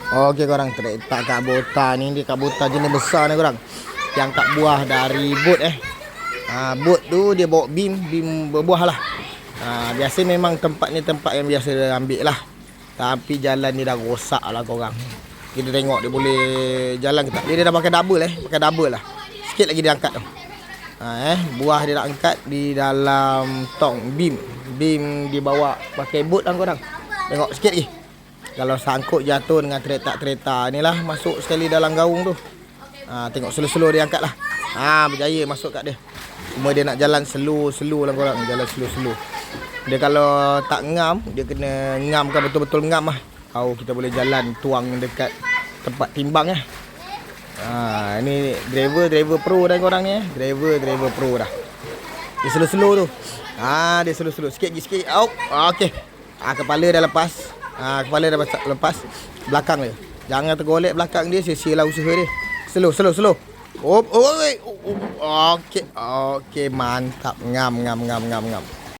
Okey korang, tak kat bota ni, dia kat bota jenis besar ni korang. Yang kat buah dari bot bot tu dia bawa bim berbuah lah. Biasa memang tempat ni tempat yang biasa dia ambil lah. Tapi jalan ni dah rosak lah korang. Kita tengok dia boleh jalan ke tak. Dia dah pakai double lah. Sikit lagi dia angkat tu. Buah dia nak angkat di dalam tong bim dibawa pakai bot lah korang. Tengok sikit lagi. Kalau sangkut jatuh dengan kereta ni lah masuk sekali dalam gaung tu. Tengok slow-slow dia angkat lah. Berjaya masuk kat dia. Cuma dia nak jalan slow lah korang. Jalan slow. Dia kalau tak ngam, dia kena ngamkan betul-betul ngam lah. Kita boleh jalan tuang dekat tempat timbang lah. Ini driver pro dah korang ni. Driver pro dah. Dia slow tu. Dia slow. Sikit lagi. Okey. Kepala dah lepas. Kepala dah lepas. Belakang dia. Jangan tergolek belakang dia. Sia-sia lah usaha dia. Slow. Okey, mantap. Ngam.